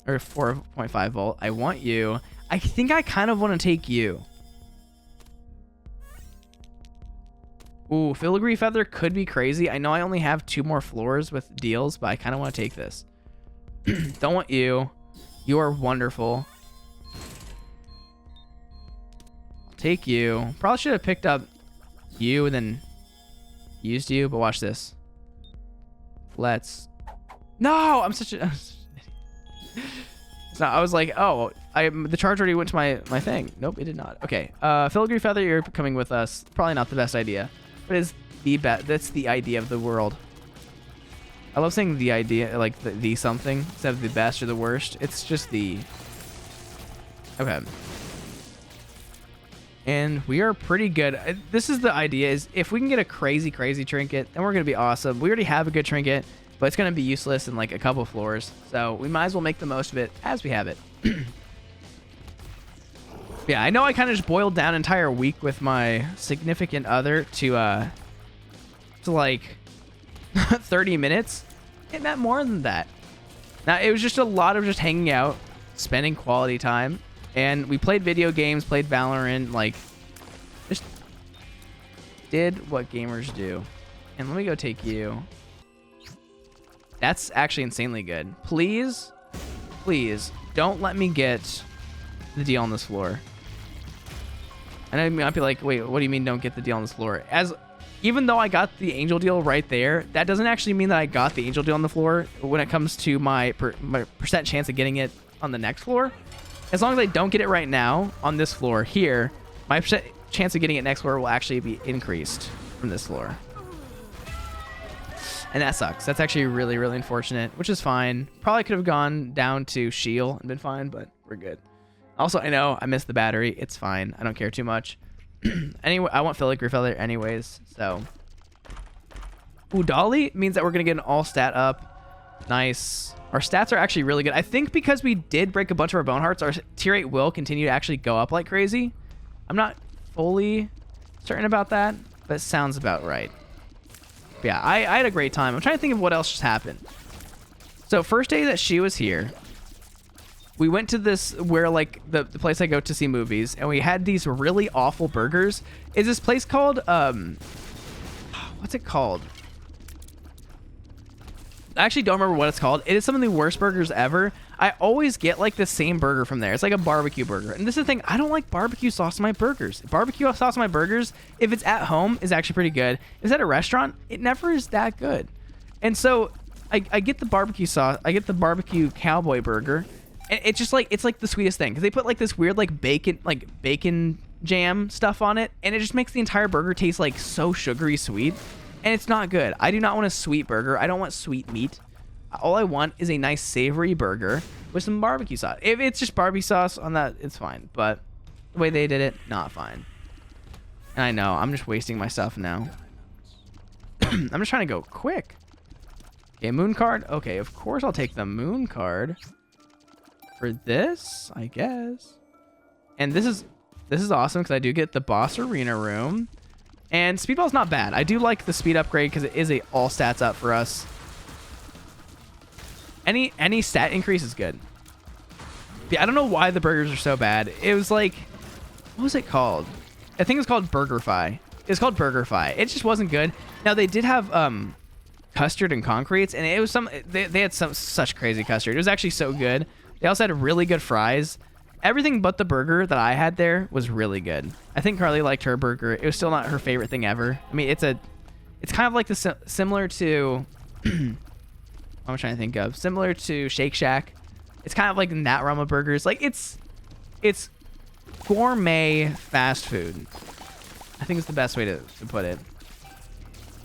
or 4.5 volt. I want you. I think I kind of want to take you. Ooh, filigree feather could be crazy. I know I only have 2 more floors with deals, but I kind of want to take this. Don't want you. You are wonderful. I'll take you. Probably should have picked up you and then used you, but watch this. Let's... No! I'm such a... So I was like, oh, the charge already went to my thing. Nope, it did not. Okay, filigree feather, you're coming with us. Probably not the best idea, but it's the best. That's the idea of the world. I love saying the idea, like the something, instead of the best or the worst. It's just the... Okay. And we are pretty good. This is the idea, is if we can get a crazy trinket, then we're going to be awesome. We already have a good trinket, but it's going to be useless in like a couple floors. So we might as well make the most of it as we have it. Yeah, I know I kind of just boiled down an entire week with my significant other to like 30 minutes. It meant more than that. Now, it was just a lot of just hanging out, spending quality time, and we played video games, played Valorant, like, just did what gamers do. And let me go take you. That's actually insanely good. Please, please, don't let me get the deal on this floor. And I might be like, wait, what do you mean don't get the deal on this floor? Even though I got the angel deal right there, that doesn't actually mean that I got the angel deal on the floor when it comes to my percent chance of getting it on the next floor. As long as I don't get it right now on this floor here, my percent chance of getting it next floor will actually be increased from this floor. And that sucks. That's actually really unfortunate, which is fine. Probably could have gone down to Shield and been fine, but we're good. Also, I know I missed the battery. It's fine. I don't care too much. Anyway, I want filigree feather anyways, so. Ooh, Dolly means that we're going to get an all stat up. Nice. Our stats are actually really good. I think because we did break a bunch of our bone hearts, our tier 8 will continue to actually go up like crazy. I'm not fully certain about that, but it sounds about right. But yeah, I had a great time. I'm trying to think of what else just happened. So first day that she was here, we went to this where like the place I go to see movies, and we had these really awful burgers. Is this place called what's it called? I actually don't remember what it's called. It is some of the worst burgers ever. I always get like the same burger from there. It's like a barbecue burger. And this is the thing, I don't like barbecue sauce on my burgers. Barbecue sauce on my burgers, if it's at home, is actually pretty good. If it's at a restaurant, it never is that good. And so I get the barbecue sauce, I get the barbecue cowboy burger. And it's just like, it's like the sweetest thing, because they put like this weird like bacon jam stuff on it, and it just makes the entire burger taste like so sugary sweet, and it's not good. I do not want a sweet burger. I don't want sweet meat. All I want is a nice savory burger with some barbecue sauce. If it's just barbecue sauce on that, it's fine, but the way they did it, not fine. And I know I'm just wasting my stuff now. I'm just trying to go quick. Okay, moon card. Okay, of course I'll take the moon card for this, I guess. And this is awesome because I do get the boss arena room, and speedball's not bad. I do like the speed upgrade because it is a all stats up for us. Any stat increase is good. Yeah, I don't know why the burgers are so bad. It was like, what was it called? I think it's called BurgerFi. It's called BurgerFi. It just wasn't good. Now they did have custard and concretes, and it was they had such crazy custard. It was actually so good. They also had really good fries. Everything but the burger that I had there was really good. I think Carly liked her burger. It was still not her favorite thing ever. I mean, it's kind of like the similar to what I'm trying to think of. Similar to Shake Shack. It's kind of like in that realm of burgers. Like it's gourmet fast food. I think it's the best way to put it.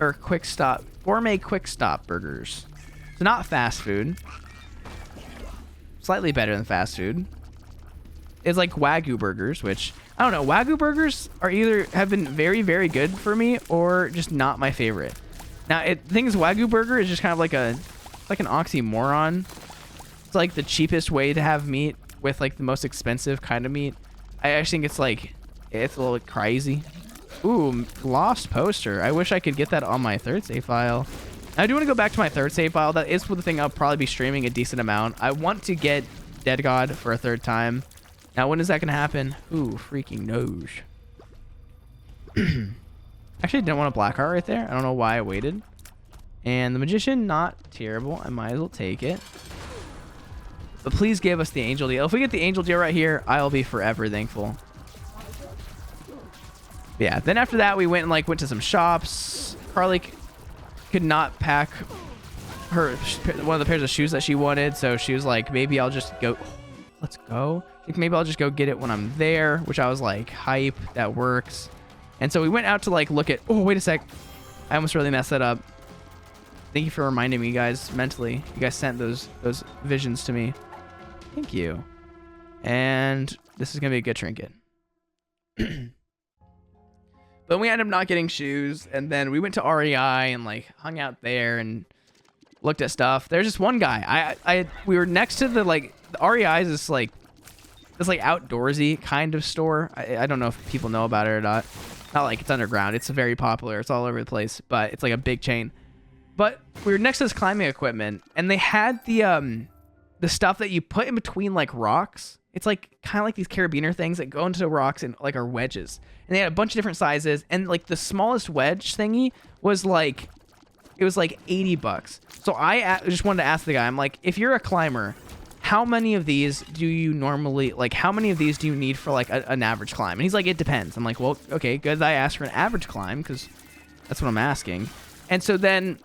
Or quick stop, gourmet quick stop burgers. So not fast food. Slightly better than fast food. It's like Wagyu burgers, which I don't know. Wagyu burgers are either have been very good for me or just not my favorite. Now, the thing is, Wagyu burger is just kind of like an oxymoron. It's like the cheapest way to have meat with like the most expensive kind of meat. I actually think it's a little crazy. Ooh, lost poster. I wish I could get that on my third save file. I do want to go back to my third save file. That is the thing I'll probably be streaming a decent amount. I want to get Dead God for a third time. Now, when is that going to happen? Ooh, freaking nose. Actually, I didn't want a black heart right there. I don't know why I waited. And the magician, not terrible. I might as well take it. But please give us the angel deal. If we get the angel deal right here, I'll be forever thankful. Yeah, then after that, we went and went to some shops. Carly could not pack one of the pairs of shoes that she wanted, so she was like, maybe I'll just go. Let's go. Maybe I'll just go get it when I'm there, which I was like, hype, that works. And so we went out to look at. Oh, wait a sec. I almost really messed that up. Thank you for reminding me, guys, mentally. You guys sent those visions to me. Thank you. And this is gonna be a good trinket. But we ended up not getting shoes, and then we went to REI and hung out there and looked at stuff. There's just one guy. We were next to the REI is this outdoorsy kind of store. I don't know if people know about it or not. Not like it's underground. It's very popular. It's all over the place, but it's a big chain. But we were next to this climbing equipment, and they had the stuff that you put in between rocks. It's kind of like these carabiner things that go into the rocks and are wedges. And they had a bunch of different sizes, and the smallest wedge thingy was it was $80. So I just wanted to ask the guy, I'm like, if you're a climber, how many of these do you normally how many of these do you need for an average climb? And he's like, it depends. I'm like, well, okay, good that I asked for an average climb, because that's what I'm asking. And so then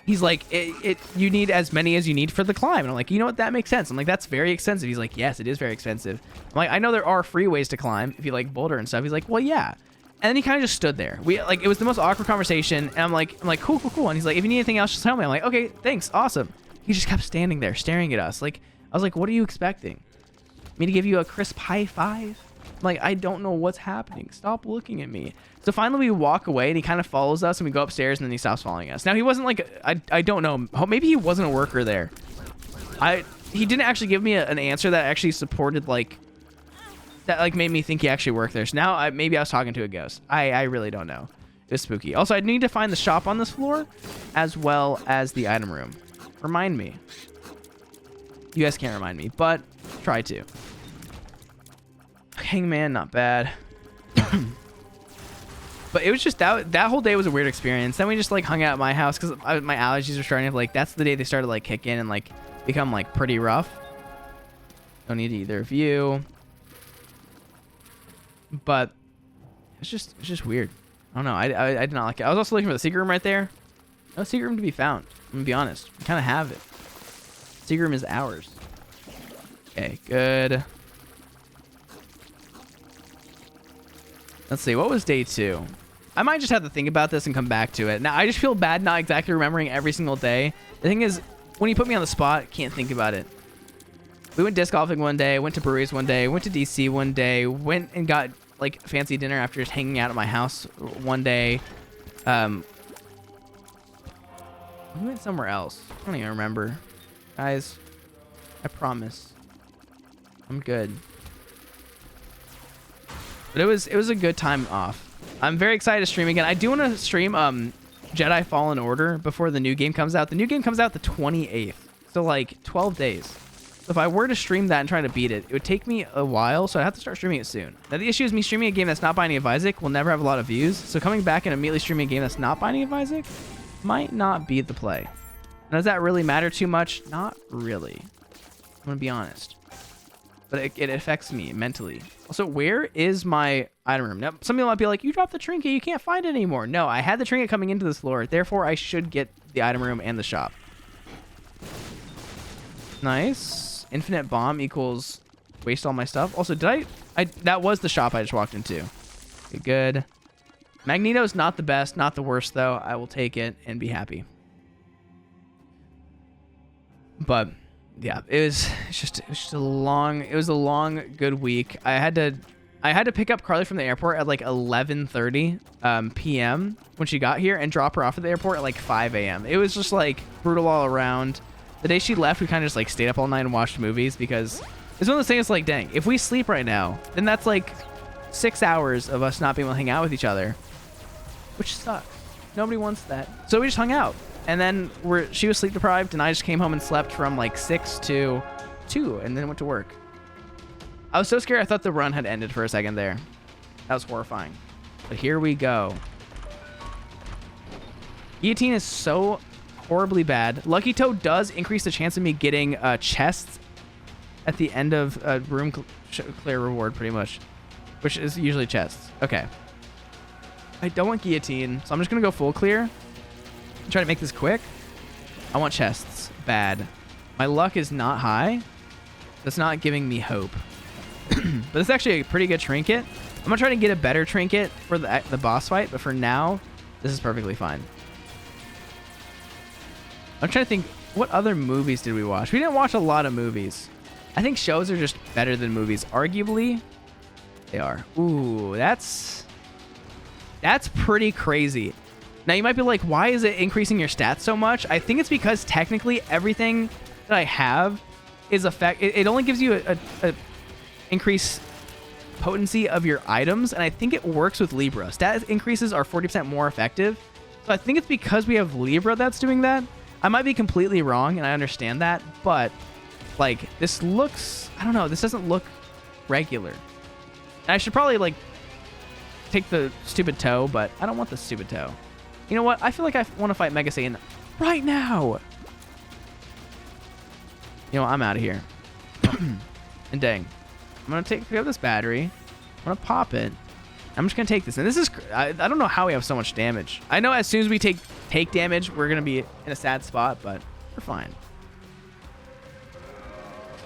he's like, you need as many as you need for the climb. And I'm like, you know what? That makes sense. I'm like, that's very expensive. He's like, yes, it is very expensive. I'm like, I know there are free ways to climb if you like boulder and stuff. He's like, well, yeah. And then he kind of just stood there. It was the most awkward conversation. And I'm like, cool. And he's like, if you need anything else, just tell me. I'm like, okay, thanks. Awesome. He just kept standing there staring at us. I was like, what are you expecting? Me to give you a crisp high five? I don't know what's happening. Stop looking at me. So finally we walk away, and he kind of follows us, and we go upstairs, and then he stops following us. Now, he wasn't I don't know. Maybe he wasn't a worker there. He didn't actually give me an answer that actually supported that made me think he actually worked there. So now maybe I was talking to a ghost. I really don't know. It was spooky. Also, I need to find the shop on this floor as well as the item room. Remind me. You guys can't remind me, but try to. Hangman, not bad. But it was just that whole day was a weird experience. Then we just hung out at my house because my allergies were starting to that's the day they started kick in and become pretty rough. Don't need either of you. But it's just weird. I don't know. I did not like it. I was also looking for the secret room right there. No secret room to be found. I'm gonna be honest. We kind of have it. Secret room is ours. Okay, good. Let's see. What was day 2? I might just have to think about this and come back to it. Now, I just feel bad not exactly remembering every single day. The thing is, when you put me on the spot, can't think about it. We went disc golfing one day, went to breweries one day, went to DC one day, went and got fancy dinner after just hanging out at my house one day. We went somewhere else. I don't even remember. Guys, I promise. I'm good. But it was a good time off. I'm very excited to stream again. I do want to stream Jedi Fallen Order before the new game comes out. The new game comes out the 28th. So 12 days. So if I were to stream that and try to beat it, it would take me a while, so I'd have to start streaming it soon. Now the issue is me streaming a game that's not Binding of Isaac will never have a lot of views. So coming back and immediately streaming a game that's not Binding of Isaac might not be the play. Now, does that really matter too much? Not really. I'm going to be honest. But it affects me mentally. Also, where is my item room? Now, some people might be like, you dropped the trinket, you can't find it anymore. No, I had the trinket coming into this floor. Therefore, I should get the item room and the shop. Nice. Infinite bomb equals waste all my stuff. Also, that was the shop I just walked into. Okay, good. Magneto's not the best, not the worst, though. I will take it and be happy. But yeah, it was a long good week. I had to pick up Carly from the airport at 11:30 p.m. when she got here and drop her off at the airport at 5 a.m. It was just brutal all around. The day she left, we kind of just stayed up all night and watched movies because it's one of those things dang, if we sleep right now, then that's 6 hours of us not being able to hang out with each other, which sucks. Nobody wants that. So we just hung out. And then she was sleep deprived, and I just came home and slept from like 6 to 2, and then went to work. I was so scared I thought the run had ended for a second there. That was horrifying. But here we go. Guillotine is so horribly bad. Lucky Toe does increase the chance of me getting chests at the end of a room clear reward, pretty much, which is usually chests. Okay. I don't want Guillotine, so I'm just going to go full clear. Try to make this quick. I want chests bad. My luck is not high. That's not giving me hope. But it's actually a pretty good trinket. I'm gonna try to get a better trinket for the boss fight, but for now, this is perfectly fine. I'm trying to think, what other movies did we watch? We didn't watch a lot of movies. I think shows are just better than movies. Arguably, they are. Ooh, that's pretty crazy. Now, you might be like, why is it increasing your stats so much? I think it's because technically everything that I have is it only gives you a increased potency of your items, and I think it works with Libra. Stat increases are 40% more effective. So I think it's because we have Libra that's doing that. I might be completely wrong, and I understand that, but like, this looks, I don't know, this doesn't look regular. And I should probably like take the stupid toe, but I don't want the stupid toe. You know what? I feel like I want to fight Mega Satan right now. You know what? I'm out of here. And dang. I'm going to pick up this battery. I'm going to pop it. I'm just going to take this. And this is... I don't know how we have so much damage. I know as soon as we take damage, we're going to be in a sad spot, but we're fine.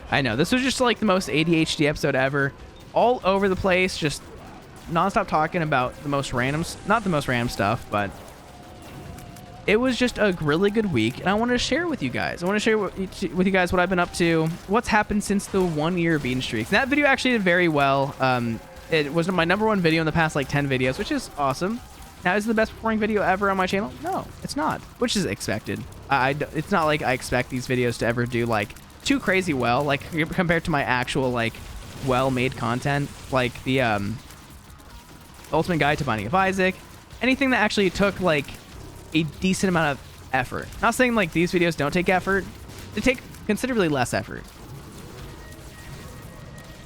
I know. This was just like the most ADHD episode ever. All over the place. Just nonstop talking about the most random... Not the most random stuff, but... It was just a really good week, and I wanted to share with you guys. I want to share with you guys what I've been up to, what's happened since the 1-year bean streak. That video actually did very well. It was my #1 video in the past like 10 videos, which is awesome. Now, is it the best performing video ever on my channel? No, it's not, which is expected. It's not like I expect these videos to ever do like too crazy well, like compared to my actual like well-made content, like the Ultimate Guide to Binding of Isaac. Anything that actually took like a decent amount of effort. Not saying like these videos don't take effort. They take considerably less effort.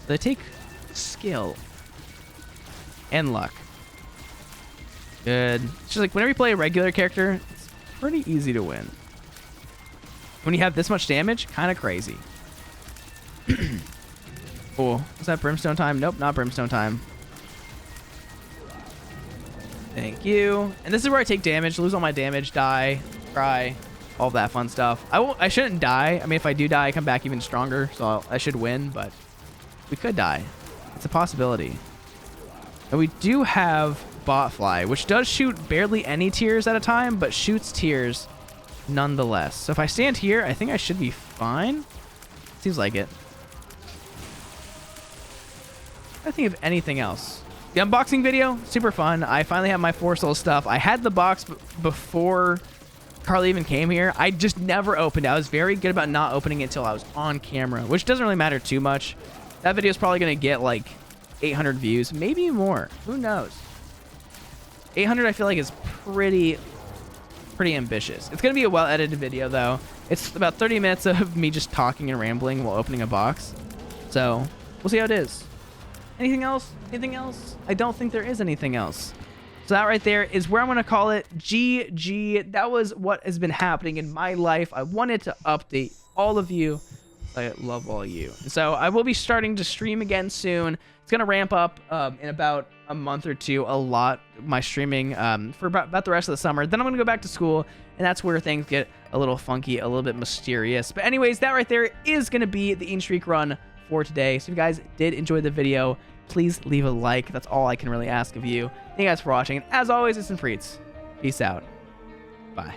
They take skill and luck. Good. It's just like whenever you play a regular character, it's pretty easy to win. When you have this much damage, kind of crazy. Cool. Was that brimstone time? Nope, not brimstone time. Thank you. And this is where I take damage, lose all my damage, die, cry, all that fun stuff. I shouldn't die. I mean, if I do die, I come back even stronger, so I should win, but we could die. It's a possibility. And we do have Botfly, which does shoot barely any tears at a time, but shoots tears nonetheless. So if I stand here, I think I should be fine. Seems like it. I think of anything else. The unboxing video, super fun. I finally have my 4 soul stuff. I had the box before Carly even came here. I just never opened it. I was very good about not opening it until I was on camera, which doesn't really matter too much. That video is probably going to get like 800 views, maybe more. Who knows? 800 I feel like is pretty ambitious. It's going to be a well-edited video, though. It's about 30 minutes of me just talking and rambling while opening a box. So we'll see how it is. Anything else? Anything else? I don't think there is anything else. So that right there is where I'm going to call it GG. That was what has been happening in my life. I wanted to update all of you. I love all you. So I will be starting to stream again soon. It's going to ramp up in about a month or two a lot, my streaming for about the rest of the summer. Then I'm going to go back to school, and that's where things get a little funky, a little bit mysterious. But anyways, that right there is going to be the Ean Streak run for today. So if you guys did enjoy the video, please leave a like. That's all I can really ask of you. Thank you guys for watching. And as always, it's been Priets. Peace out. Bye.